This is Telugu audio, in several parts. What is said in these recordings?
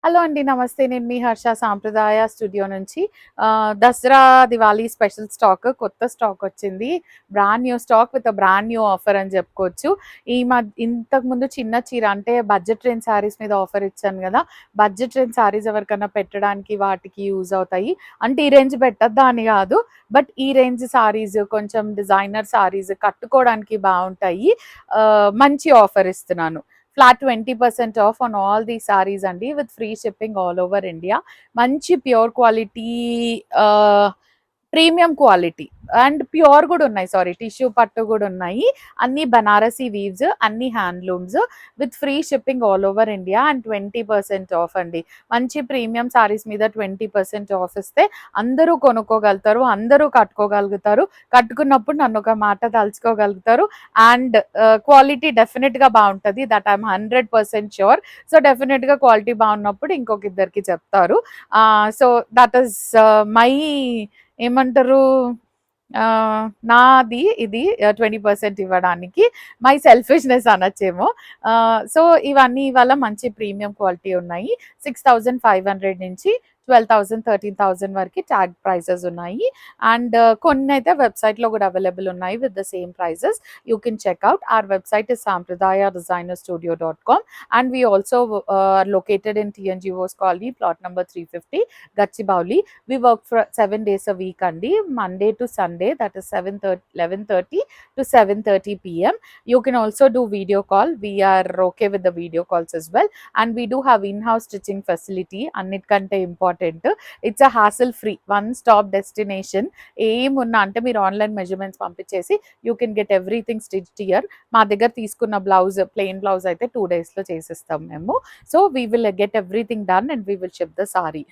హలో అండి. నమస్తే. నేను మీ హర్ష సాంప్రదాయ స్టూడియో నుంచి. దసరా, దివాళీ స్పెషల్ స్టాక్, కొత్త స్టాక్ వచ్చింది. Brand new stock with brand new offer అని చెప్పుకోవచ్చు. ఇంతకుముందు చిన్న చీర అంటే బడ్జెట్ రేంజ్ శారీస్ మీద ఆఫర్ ఇచ్చాను కదా! బడ్జెట్ రేంజ్ శారీస్ ఎవరికన్నా పెట్టడానికి వాటికి యూజ్ అవుతాయి. అంటే ఈ రేంజ్ పెట్టొద్దా అని కాదు. బట్ ఈ రేంజ్ శారీస్ కొంచెం డిజైనర్ శారీస్ కట్టుకోవడానికి బావుంటాయి. మంచి ఆఫర్ ఇస్తున్నాను. Flat 20% off on all the saris అండి, with free shipping all over India. మంచి pure quality, premium quality and pure కూడా ఉన్నాయి. సారీ, టిష్యూ పట్టు కూడా ఉన్నాయి. అన్ని బనారసీ వీవ్స్, అన్ని handlooms, with free shipping all over India and 20% off అండి. మంచి ప్రీమియం సారీస్ మీద 20% ఆఫ్ ఇస్తే అందరూ కొనుక్కోగలుగుతారు, అందరూ కట్టుకోగలుగుతారు. కట్టుకున్నప్పుడు నన్ను ఒక మాట తలుచుకోగలుగుతారు. అండ్ క్వాలిటీ డెఫినెట్గా బాగుంటుంది. That I'm 100% sure. సో డెఫినెట్గా క్వాలిటీ బాగున్నప్పుడు ఇంకొక ఇద్దరికి చెప్తారు. సో దట్ ఈస్ మై, ఏమంటారు, నాది ఇది 20% ఇవ్వడానికి మై సెల్ఫిష్నెస్ అనొచ్చేమో. సో ఇవన్నీ ఇవాళ మంచి ప్రీమియం క్వాలిటీ ఉన్నాయి. 6500 నుంచి 12,000 13,000 వరకు ట్యాగ్ ప్రైజెస్ ఉన్నాయి. అండ్ కొన్ని అయితే వెబ్సైట్లో కూడా అవైలబుల్ ఉన్నాయి with the same prices. You can checkout. Our website is sampradayadesignerstudio.com and we also are located in TNGO's Colony, plot number 350, Gachibowli. We work for 7 days a week andi, Monday to Sunday, that is 11:30 to 7:30 p.m. You can also do video call. We are okay with the video calls as well, and we do have in-house stitching facility. అన్నిటికంటే important, it's a hassle free one stop destination. ఏమున్నా అంటే మీరు ఆన్లైన్ మెజర్మెంట్స్ పంపించేసి you can get everything stitched here. మా దగ్గర తీసుకున్న బ్లౌజ్, ప్లెయిన్ బ్లౌజ్ అయితే 2 డేస్లో చేసిస్తాం మేము. So we will get everything done and we will ship the sari.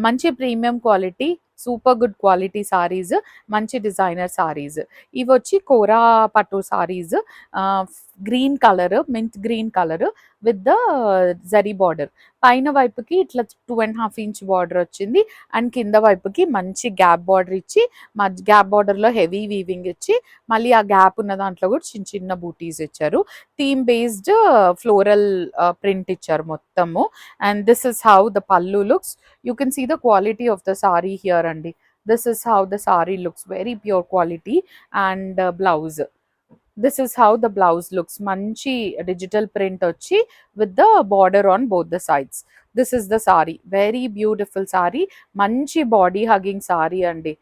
మంచి premium quality, super good quality saris, మంచి డిజైనర్ సారీస్. ఇవి వచ్చి కోరా పట్టు saris, green colour, mint green colour with the zari border. పైన వైపుకి ఇట్లా 2.5 ఇంచ్ బార్డర్ వచ్చింది అండ్ కింద వైపుకి మంచి గ్యాప్ బార్డర్ ఇచ్చి, గ్యాప్ బార్డర్లో హెవీ వీవింగ్ ఇచ్చి, మళ్ళీ ఆ గ్యాప్ ఉన్న దాంట్లో కూడా చిన్న చిన్న బూటీస్ ఇచ్చారు. థీమ్ బేస్డ్ ఫ్లోరల్ ప్రింట్ ఇచ్చారు మొత్తము. And this is how the pallu looks. You can see the quality of the sari here andi. This is how the sari looks, very pure quality. And blouse, this is how the blouse looks. Manchi digital print వచ్చి with the border on both the sides. This is the sari, very beautiful sari. మంచి బాడీ హగ్గింగ్ సారీ అండి.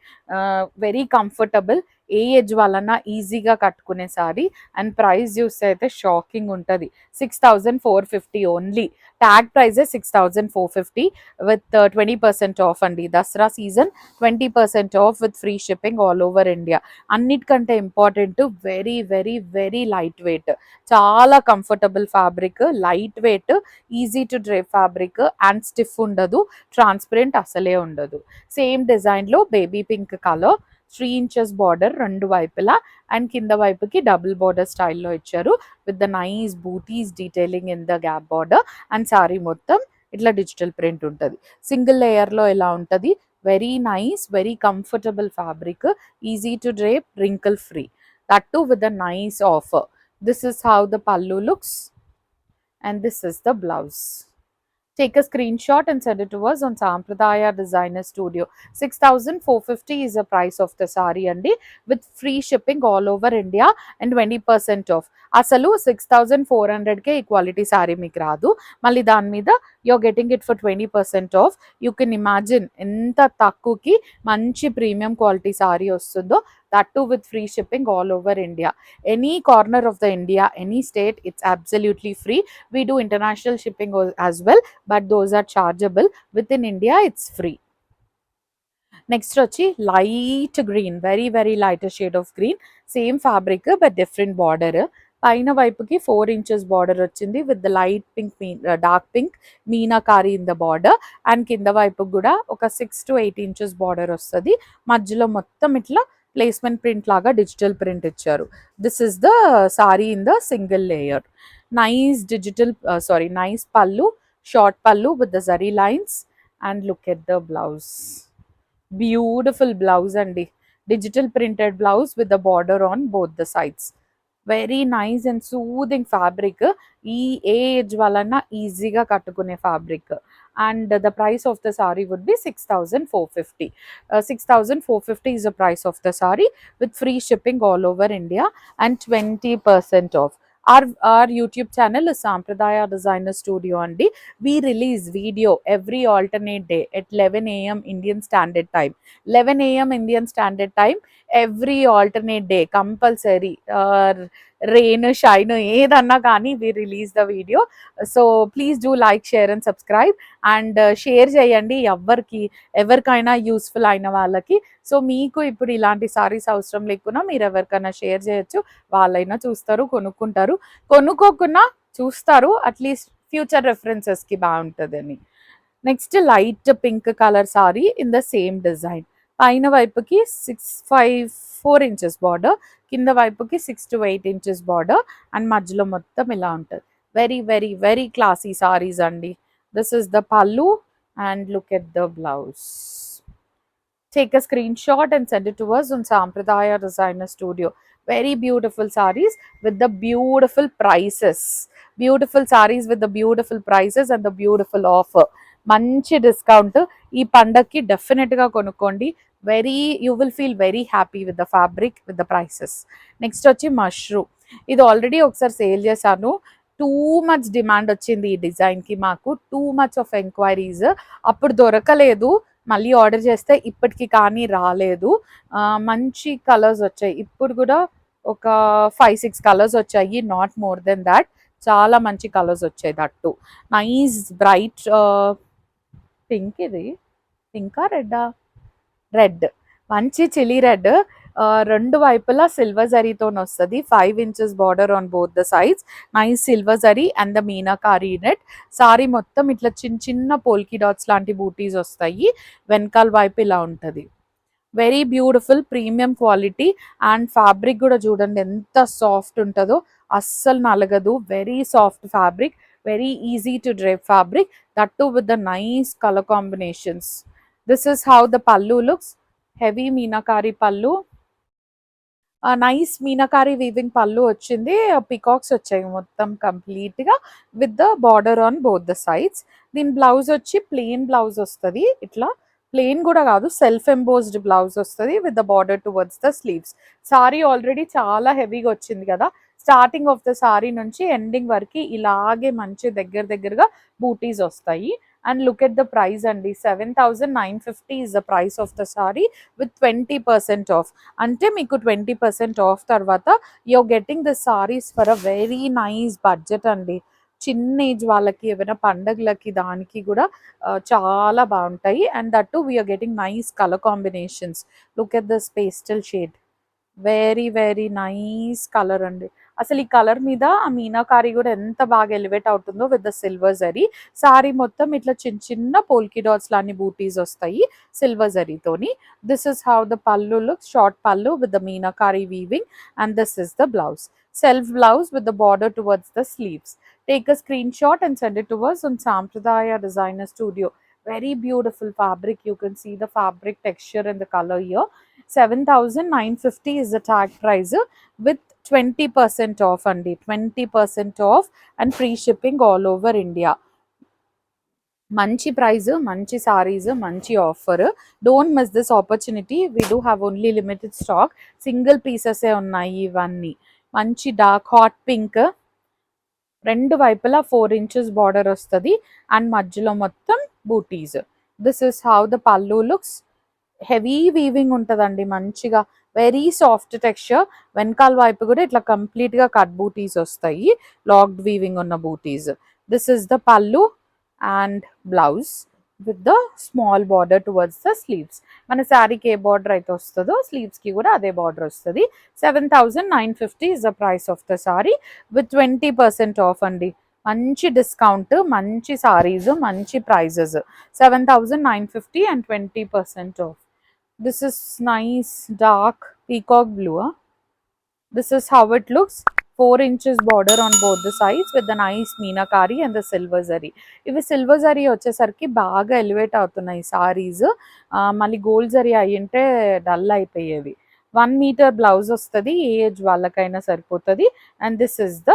వెరీ కంఫర్టబుల్, ఏ ఏజ్ వాళ్ళన్నా ఈజీగా కట్టుకునే సారీ. అండ్ ప్రైస్ చూస్తే అయితే షాకింగ్ ఉంటుంది. 6450 only. Tag prices 6450 with 20% off అండి. Dasara season 20% off with free shipping all over India. అన్నిటికంటే important, very very very light weight, చాలా comfortable fabric, light weight, easy to drape fabric and stiff ఉండదు, ట్రాన్స్పరెంట్ అసలే ఉండదు. సేమ్ డిజైన్లో baby pink colour, 3 inches border రెండు వైపులా అండ్ కింద వైపుకి డబుల్ బార్డర్ స్టైల్లో ఇచ్చారు with the nice butis detailing in the gap border. And sorry మొత్తం ఇట్లా డిజిటల్ ప్రింట్ ఉంటుంది. సింగిల్ లేయర్లో ఇలా ఉంటుంది. Very nice, very comfortable fabric, easy to drape, wrinkle free, that too with a nice offer. This is how the pallu looks and this is the blouse. Take a screenshot and send it to us on Sampradaya Designer Studio. 6450 is the price of the saree andi, with free shipping all over India and 20% off. అసలు 6400కే ఈ క్వాలిటీ శారీ మీకు రాదు. మళ్ళీ దాని మీద you are getting it for 20% off. You can imagine ఎంత తక్కువకి మంచి ప్రీమియం క్వాలిటీ శారీ వస్తుందో. That too with free shipping all over India. Any corner of the India, any state, it's absolutely free. We do international shipping as well, but those are chargeable. Within India it's free. Next వచ్చి light green, very very lighter shade of green, same fabric but different border. పైన వైపుకి 4 ఇంచెస్ బార్డర్ వచ్చింది with the light pink, dark pink meenakari in the border. And కింద వైపు కూడా ఒక 6 to 8 ఇంచెస్ బార్డర్ వస్తుంది. మధ్యలో మొత్తం ఇట్లా ప్లేస్మెంట్ ప్రింట్ లాగా డిజిటల్ ప్రింట్ ఇచ్చారు. This is the sorry in the single layer. Nice digital, nice పల్లు, షార్ట్ పల్లు with the zari lines. And look at the blouse, beautiful blouse andi, digital printed blouse with the border on both the sides. Very nice and soothing fabric. ఈ ఏజ్ వాళ్ళన్నా ఈజీగా కట్టుకునే fabric. And the price of the sari would be 6450. 6450 is the price of the saree with free shipping all over India and 20% off. Our YouTube channel is Sampradaya Designer Studio andi. We release video every alternate day at 11 a.m. Indian Standard Time. 11 a.m. Indian Standard Time every alternate day compulsory. Rain, shine, ఏదన్నా కానీ we release the video. So please do like, share and subscribe and share చేయండి ఎవరికైనా యూస్ఫుల్ అయిన వాళ్ళకి. సో మీకు ఇప్పుడు ఇలాంటి సారీస్ అవసరం లేకున్నా మీరు ఎవరికైనా షేర్ చేయొచ్చు. వాళ్ళైనా చూస్తారు, కొనుక్కుంటారు. కొనుక్కోకున్నా చూస్తారు, అట్లీస్ట్ ఫ్యూచర్ రెఫరెన్సెస్కి బాగుంటుందని. Next light pink colour sorry in the same design. పైన వైపుకి 4 ఇంచెస్ బార్డర్, కింద వైపుకి 6 to 8 ఇంచెస్ బార్డర్ అండ్ మధ్యలో మొత్తం ఇలా ఉంటుంది. Very very very classy saris అండి. దిస్ ఇస్ ద పల్లు and look at the blouse. Take a screenshot and send it to us on Sampradaya Designer Studio. Very beautiful sarees with the beautiful prices. Beautiful sarees with the beautiful prices and the beautiful offer. మంచి డిస్కౌంట్. ఈ పండక్కి డెఫినెట్గా కొనుక్కోండి. You will feel very happy with the fabric, with the prices. Next వచ్చి మష్రూమ్. ఇది ఆల్రెడీ ఒకసారి సేల్ చేశాను. టూ మచ్ డిమాండ్ వచ్చింది ఈ డిజైన్కి. మాకు టూ మచ్ ఆఫ్ ఎంక్వైరీస్. అప్పుడు దొరకలేదు, మళ్ళీ ఆర్డర్ చేస్తే ఇప్పటికి కానీ రాలేదు. మంచి కలర్స్ వచ్చాయి. ఇప్పుడు కూడా ఒక 5-6 కలర్స్ వచ్చాయి, నాట్ మోర్ దెన్ దాట్. చాలా మంచి కలర్స్ వచ్చాయి. That nice bright pink. ఇది పింకా రెడ్డా? రెడ్, మంచి చిల్లీ రెడ్. రెండు వైపులా సిల్వర్ జరీతో వస్తుంది. 5 inches border on both the sides. Nice silver zari and the meenakari net. Sorry మొత్తం ఇట్లా చిన్న చిన్న పోల్కి డాట్స్ లాంటి బూటీస్ వస్తాయి. వెనకాల వైపు ఇలా ఉంటుంది. Very beautiful premium quality and fabric కూడా చూడండి ఎంత సాఫ్ట్ ఉంటుందో, అస్సలు నలగదు. Very soft fabric, very easy to drape fabric, that too with the nice colour combinations. This is how the pallu looks. Heavy meenakari pallu, nice meenakari weaving పల్లు వచ్చింది. పికాక్స్ వచ్చాయి మొత్తం కంప్లీట్గా with the border on both the sides. దీని బ్లౌజ్ వచ్చి ప్లెయిన్ బ్లౌజ్ వస్తుంది. ఇట్లా ప్లెయిన్ కూడా కాదు, సెల్ఫ్ ఎంబోస్డ్ బ్లౌజ్ వస్తుంది with the border towards the sleeves. Sorry already చాలా హెవీగా వచ్చింది కదా, స్టార్టింగ్ ఆఫ్ ద సారీ నుంచి ఎండింగ్ వరకు ఇలాగే మంచి దగ్గరగా బూటీస్ వస్తాయి. And look at the price అండి. 7950 is the price of the saree with 20% off. అంటే మీకు 20% ఆఫ్ తర్వాత you're getting the saris for a very nice budget అండి. చిన్న ఏజ్ వాళ్ళకి ఏమైనా పండగలకి దానికి కూడా చాలా బాగుంటాయి. And that too we're getting nice colour combinations. Look at this pastel shade. Very very nice colour అండి. అసలు ఈ కలర్ మీద ఆ మీనాకారీ కూడా ఎంత బాగా ఎలివేట్ అవుతుందో with the silver zari. Sari మొత్తం ఇట్లా చిన్న చిన్న పోల్కి డాట్స్ లాంటి బూటీస్ వస్తాయి సిల్వర్ జరీతోని. This is how the pallu looks. Short pallu with the meenakari weaving and this is the blouse. Self blouse with the border towards the sleeves. Take a screenshot and send it to us on Sampradaya Designer Studio. Very beautiful fabric. You can see the fabric texture and the color here. 7950 is the tag price with 20% off andi. 20% off and free shipping all over India. మంచి ప్రైస్, మంచి సారీస్, మంచి offer. Don't miss this opportunity. We do have only limited stock. Single పీసెసే ఉన్నాయి ఇవన్నీ. మంచి డార్క్ హాట్ పింక్, రెండు వైపులా 4 ఇంచెస్ బార్డర్ వస్తుంది అండ్ మధ్యలో మొత్తం బూటీస్. This is how the pallu looks. Heavy weaving ఉంటుందండి మంచిగా. Very soft texture. వెనకాల వైపు కూడా ఇట్లా కంప్లీట్గా కట్ బూటీస్ వస్తాయి, లాక్డ్ వీవింగ్ ఉన్న బూటీస్. దిస్ ఇస్ ద పల్లు and blouse with the small border towards the sleeves. మన శారీకి ఏ బార్డర్ అయితే వస్తుందో స్లీవ్స్కి కూడా అదే బార్డర్ వస్తుంది. 7950 is the price of the sari with 20% off అండి. మంచి డిస్కౌంట్, మంచి సారీస్, మంచి prices. 7950 and 20% off. This is nice dark peacock blue. This is how it looks. 4 inches border on both the sides with the nice meenakari and the silver zari. ఇవి సిల్వర్ జరీ వచ్చేసరికి బాగా ఎలివేట్ అవుతున్నాయి సారీస్. మళ్ళీ గోల్డ్ జరీ అయ్యింటే డల్ అయిపోయేవి. 1 మీటర్ బ్లౌజ్ వస్తుంది, ఏ ఏజ్ వాళ్ళకైనా సరిపోతుంది. And this is the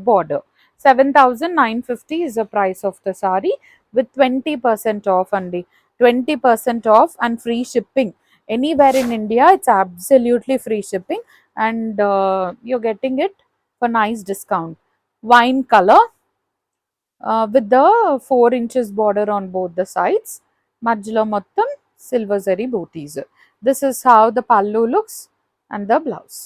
border. 7,950 is the price of the saree with 20% off అండి. 20% off and free shipping. Anywhere in India, it's absolutely free shipping, and you're getting it for nice discount. Wine color with the 4 inches border on both the sides. Majjalo mottam silver zari booties. This is how the pallu looks and the blouse.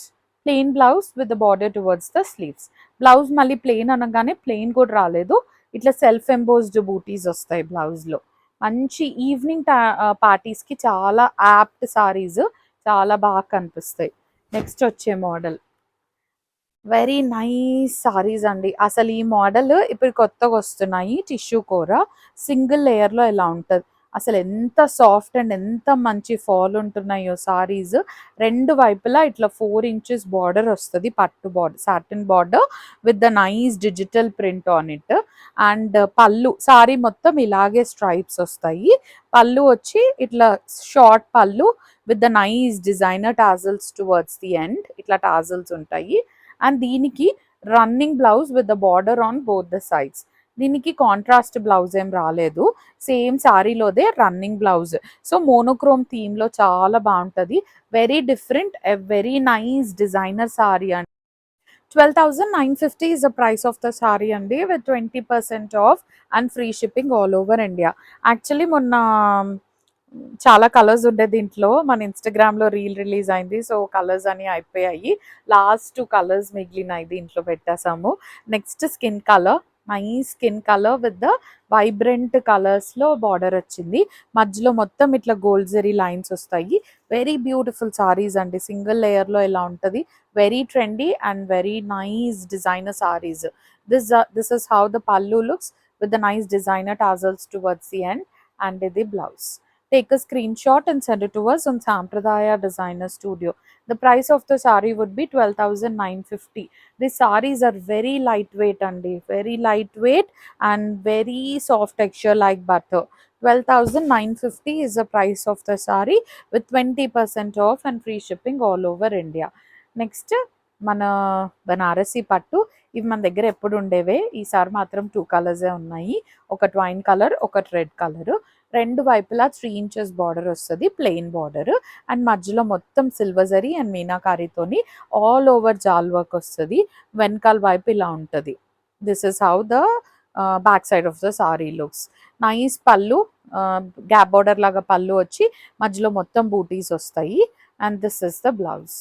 Plain blouse with the border towards the sleeves. Blouse mali plain anagane plain kuda raaledu. Itla self embossed booties vastayi blouse lo. మంచి ఈవినింగ్ పార్టీస్కి చాలా యాప్ట్ సారీస్, చాలా బాగా కనిపిస్తాయి. నెక్స్ట్ వచ్చే మోడల్ వెరీ నైస్ సారీస్ అండి. అసలు ఈ మోడల్ ఇప్పుడు కొత్తగా వస్తున్నాయి. టిష్యూ కూర సింగిల్ లేయర్లో ఇలా ఉంటుంది. అసలు ఎంత సాఫ్ట్ అండ్ ఎంత మంచి ఫాల్ ఉంటున్నాయో సారీస్. రెండు వైపులా ఇట్లా 4 inches బార్డర్ వస్తుంది, పట్టు border, satin border with the nice digital print on it. And pallu sari మొత్తం ఇలాగే స్ట్రైప్స్ వస్తాయి. పళ్ళు వచ్చి ఇట్లా short pallu with the nice designer tassels towards the end. ఇట్లా టాజల్స్ ఉంటాయి. అండ్ దీనికి running blouse with the border on both the sides. దీనికి కాంట్రాస్ట్ బ్లౌజ్ ఏం రాలేదు, సేమ్ సారీలోదే రన్నింగ్ బ్లౌజ్. సో మోనోక్రోమ్ థీమ్లో చాలా బాగుంటుంది. Very different, very nice designer sari అండి. 12,950 is the price of the saree అండి with 20% off and free shipping all over India. Actually మొన్న చాలా కలర్స్ ఉండే దీంట్లో, మన ఇన్స్టాగ్రామ్లో రీల్ రిలీజ్ అయింది. సో కలర్స్ అని అయిపోయాయి, లాస్ట్ 2 కలర్స్ మిగిలినాయి, దీంట్లో పెట్టేసాము. Next skin colour, nice skin colour with the vibrant కలర్స్లో బార్డర్ వచ్చింది. మధ్యలో మొత్తం ఇట్లా గోల్డ్ జరీ లైన్స్ వస్తాయి. వెరీ బ్యూటిఫుల్ సారీస్ అండి. సింగిల్ లేయర్లో ఇలా ఉంటుంది. Very trendy and very nice designer saris. This is how the pallu looks with the nice designer tassels towards the end and the blouse. Take a screenshot and send it to us on Sampradaya Designer Studio. The price of the saree would be 12,950. These sarees are very lightweight and very lightweight and very soft texture like butter. 12,950 is the price of the saree with 20% off and free shipping all over India. Next, మన బనారసి పట్టు. ఇవి మన దగ్గర ఎప్పుడు ఉండేవే, ఈసారి మాత్రం 2 కలర్సే ఉన్నాయి. ఒకటి వైన్ కలర్, ఒకటి రెడ్ కలర్. రెండు వైపులా 3 inches బార్డర్ వస్తుంది, ప్లెయిన్ బార్డర్. అండ్ మధ్యలో మొత్తం సిల్వర్ జరీ అండ్ మీనాకారీతోని ఆల్ ఓవర్ జాల్ వర్క్ వస్తుంది. వెనకాల వైపు ఇలా ఉంటుంది. This is how the back side of the sari looks. Nice pallu, gap border లాగా పళ్ళు వచ్చి మధ్యలో మొత్తం బూటీస్ వస్తాయి. And this is the blouse.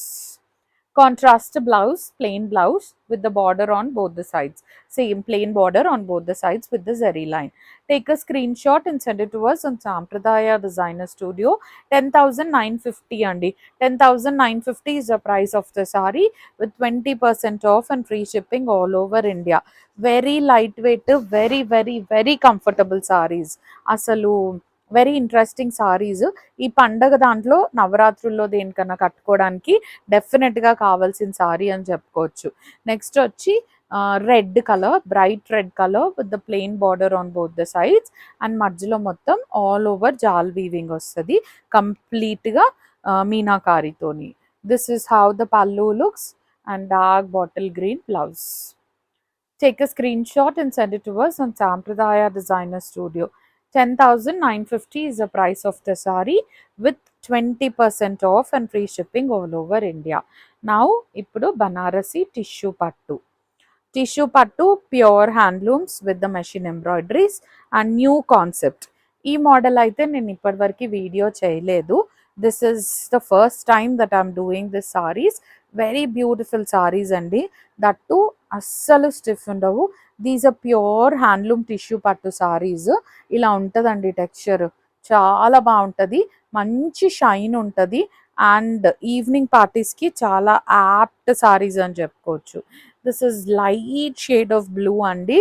Contrast blouse, plain blouse with the border on both the sides. Same plain border on both the sides with the zari line. Take a screenshot and send it to us on Sampradaya Designer Studio. 10,950 andi. 10,950 is the price of the saree with 20% off and free shipping all over India. Very lightweight, very very very comfortable sarees. Asalu very interesting saris. ఈ పండగ దాంట్లో నవరాత్రుల్లో దేనికన్నా కట్టుకోవడానికి డెఫినెట్గా కావాల్సిన సారీ అని చెప్పుకోవచ్చు. నెక్స్ట్ వచ్చి red colour, bright red colour with the plain border on both the sides. And మధ్యలో మొత్తం ఆల్ ఓవర్ జాల్ వీవింగ్ వస్తుంది కంప్లీట్గా మీనాకారితోని. This is how the pallu looks and dark bottle green blouse. Take a screenshot and send it to us on Sampradaya Designer Studio. 10,950 is the price of the saree with 20% off and free shipping all over India. Now, ippudu Banarasi tissue pattu. Tissue pattu, pure handlooms with the machine embroideries and new concept. ఈ మోడల్ అయితే నేను ఇప్పటివరకు వీడియో చేయలేదు. This is the first time that I'm doing this saris. Very beautiful saris అండి. దట్టు అస్సలు స్టిఫ్ ఉండవు. These are pure handloom tissue pattu saris. ఇలా ఉంటుందండి టెక్స్చర్, చాలా బాగుంటుంది, మంచి షైన్ ఉంటుంది. అండ్ ఈవినింగ్ పార్టీస్కి చాలా యాప్ట్ సారీస్ అని చెప్పుకోవచ్చు. This is light shade of blue అండి.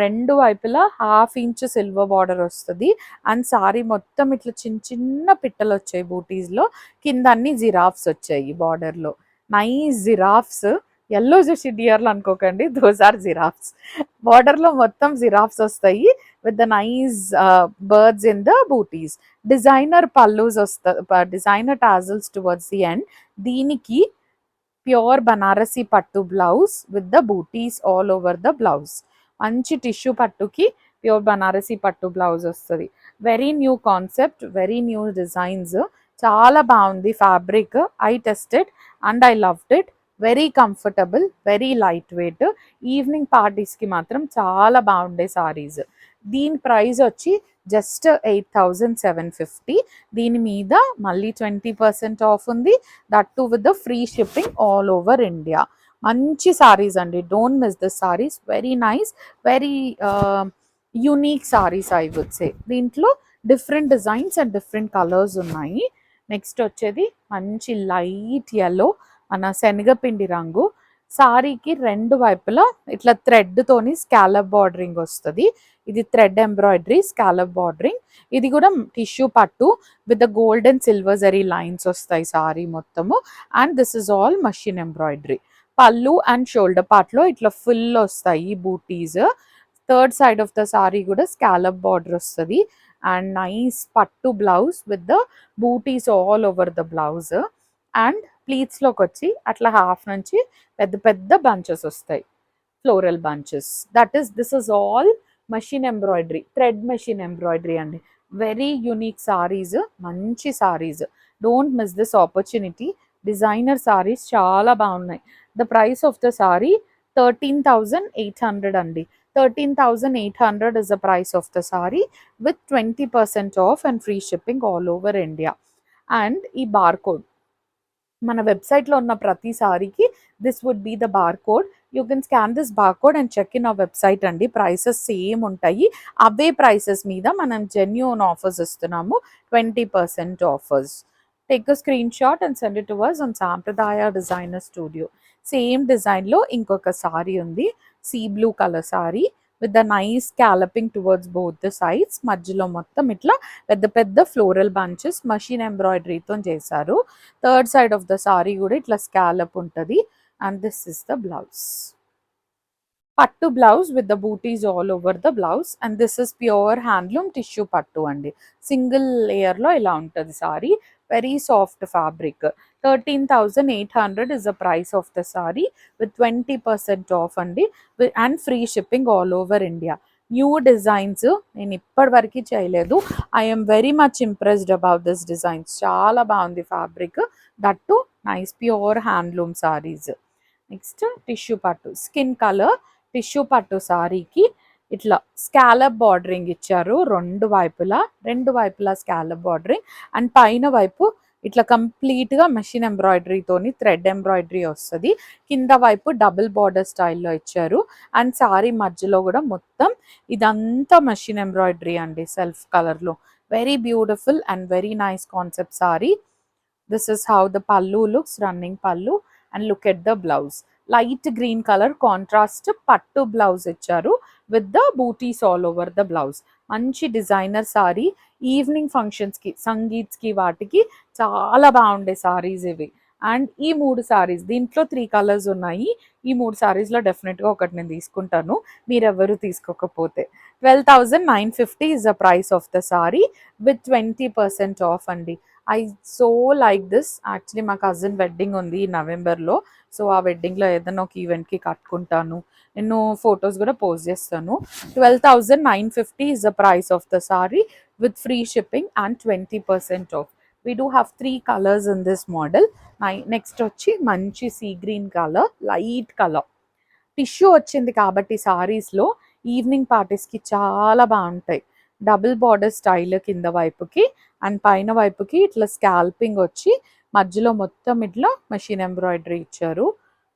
రెండు వైపులా 1/2 inch సిల్వర్ బార్డర్ వస్తుంది. అండ్ సారీ మొత్తం ఇట్లా చిన్న చిన్న పిట్టలు వచ్చాయి బూటీస్లో. కింద అన్ని జిరాఫ్స్ వచ్చాయి బార్డర్లో. నైస్ జిరాఫ్స్, ఎల్లో చూసి డియర్లు అనుకోకండి, దోస్ ఆర్ జిరాఫ్స్. బార్డర్లో మొత్తం జిరాఫ్స్ వస్తాయి with the nice birds in the buttis. Designer pallus వస్తా, designer tassels towards the end. దీనికి ప్యూర్ బనారసి పట్టు blouse with the booties all over the blouse. మంచి టిష్యూ పట్టుకి ప్యూర్ బనారసి పట్టు బ్లౌజ్ వస్తుంది. Very new concept, very new designs. చాలా బాగుంది fabric. I tested and I loved it. Very comfortable, very light weight. Evening పార్టీస్కి మాత్రం చాలా బాగుండే సారీస్. దీని ప్రైస్ వచ్చి జస్ట్ 8750. దీని మీద మళ్ళీ 20% ఆఫ్ ఉంది, that too with the free shipping all over India. మంచి సారీస్ అండి, don't miss this saris. Very nice, very unique saris I would say. దీంట్లో different designs and different colours ఉన్నాయి. నెక్స్ట్ వచ్చేది మంచి లైట్ ఎల్లో, మన శనగపిండి రంగు. సారీకి రెండు వైపులా ఇట్లా థ్రెడ్ తోని స్కాలప్ బార్డరింగ్ వస్తుంది. ఇది థ్రెడ్ ఎంబ్రాయిడరీ స్కాలప్ బార్డరింగ్. ఇది కూడా టిష్యూ పట్టు with the gold and silver zari lines వస్తాయి సారీ మొత్తము. And this is all machine embroidery. Pallu and shoulder part లో ఇట్లా ఫుల్ వస్తాయి buttis. Third side of the sari కూడా స్కాలప్ బార్డర్ వస్తుంది. అండ్ నైస్ పట్టు blouse with the booties all over the blouse. And ప్లీట్స్లోకి వచ్చి అట్లా హాఫ్ నుంచి పెద్ద పెద్ద బంచెస్ వస్తాయి, floral bunches. This is all machine embroidery, thread machine embroidery అండి. వెరీ యూనిక్ సారీస్, మంచి saris. Don't miss this opportunity. Designer saris చాలా బాగున్నాయి. The price of the sorry 13,800 అండి. 13,800 is the price of the saree with 20% off and free shipping all over India. And ఈ బార్కోడ్ మన వెబ్సైట్లో ఉన్న ప్రతి సారీకి this would be the barcode. You can scan this barcode and check in our website అండి. ప్రైసెస్ సేమ్ ఉంటాయి. అవే ప్రైసెస్ మీద మనం జెన్యూన్ ఆఫర్స్ ఇస్తున్నాము, 20% offers. Take a screen shot and send it to us on Sampradaya designer studio. Same డిజైన్లో ఇంకొక సారీ ఉంది, sea blue colour sari with the nice scalloping towards both the sides. మధ్యలో మొత్తం ఇట్లా పెద్ద పెద్ద ఫ్లోరల్ బంచెస్ మషిన్ ఎంబ్రాయిడరీతో చేశారు. Third side of the sari కూడా ఇట్లా స్కాలప్ ఉంటుంది. And this is the blouse, పట్టు blouse with the booties all over the blouse. And this is pure handloom tissue పట్టు అండి. సింగిల్ లేయర్లో ఇలా ఉంటుంది sari. Very soft fabric. 13,800 is the price of the saree with 20% off అండి, and free shipping all over India. New designs నేను ఇప్పటి వరకు చేయలేదు. I'm very much impressed about this designs. చాలా బాగుంది fabric, that to nice pure handloom saris. Next tissue పట్టు, స్కిన్ కలర్ టిష్యూ పట్టు సారీకి ఇట్లా స్కాలప్ బార్డరింగ్ ఇచ్చారు రెండు వైపులా స్కాలప్ బార్డరింగ్. అండ్ పైన వైపు ఇట్లా కంప్లీట్గా మెషిన్ ఎంబ్రాయిడరీతోని థ్రెడ్ ఎంబ్రాయిడరీ వస్తుంది. కింద వైపు డబుల్ బార్డర్ స్టైల్లో ఇచ్చారు. అండ్ సారీ మధ్యలో కూడా మొత్తం ఇదంతా మెషిన్ ఎంబ్రాయిడరీ అండి, సెల్ఫ్ కలర్లో. Very beautiful and very nice concept sari. This is how the pallu looks, running pallu. And look at the blouse, light green colour contrast pattu blouse ఇచ్చారు with the booties all over the blouse. మంచి డిజైనర్ సారీ. ఈవినింగ్ ఫంక్షన్స్కి, సంగీత్స్కి, వాటికి చాలా బాగుండే సారీస్ ఇవి. అండ్ ఈ మూడు సారీస్, దీంట్లో 3 కలర్స్ ఉన్నాయి. ఈ 3 సారీస్లో డెఫినెట్గా ఒకటి నేను తీసుకుంటాను, మీరెవరు తీసుకోకపోతే. 12,950 is the price of the saree with 20% off అండి. I so like this. Actually మా కజిన్ వెడ్డింగ్ ఉంది ఈ నవంబర్లో. సో ఆ వెడ్డింగ్లో ఏదైనా ఒక ఈవెంట్కి కట్టుకుంటాను. నేను ఫొటోస్ కూడా పోస్ట్ చేస్తాను. 12,950 is the price of the saree with free shipping and 20% off. We do have 3 colors in this model. Next వచ్చి మంచి sea green colour, light colour. Tissue వచ్చింది కాబట్టి సారీస్లో ఈవినింగ్ పార్టీస్కి చాలా బాగుంటాయి. డబుల్ బార్డర్ స్టైల్ కింద వైపుకి అండ్ పైన వైపుకి ఇట్లా స్కాల్పింగ్ వచ్చి మధ్యలో మొత్తం ఇట్లా మెషిన్ ఎంబ్రాయిడరీ ఇచ్చారు.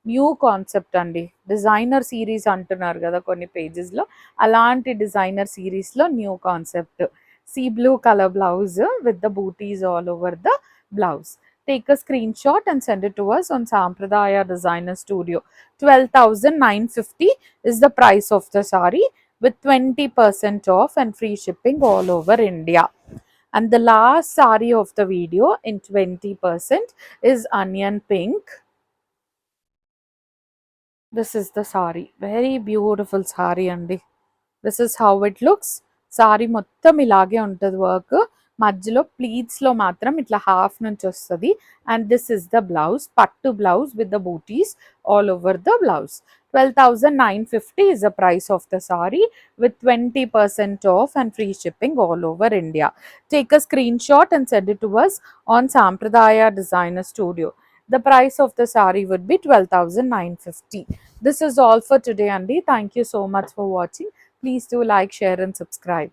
న్యూ కాన్సెప్ట్ అండి. డిజైనర్ సిరీస్ అంటున్నారు కదా కొన్ని పేజెస్లో, అలాంటి డిజైనర్ సిరీస్లో new concept. Sea blue colour blouse with the booties all over the blouse. Take a screenshot and send it to us on Sampradaya Designer Studio. 12,950 is the price of the saree with 20% off and free shipping all over India. And the last saree of the video in 20% is onion pink. This is the sari, very beautiful sari అండి. This is how it looks. Sari మొత్తం ఇలాగే ఉంటుంది వర్క్. మధ్యలో ప్లీట్స్లో మాత్రం ఇట్లా హాఫ్ నుంచి వస్తుంది. And this is the blouse, పట్టు blouse with the booties all over the blouse. 12,950 is the price of the saree with 20% off and free shipping all over India. Take a screenshot and send it to us on Sampradaya Designer Studio. The price of the saree would be 12,950. This is all for today, Andy. Thank you so much for watching. Please do like, share and subscribe.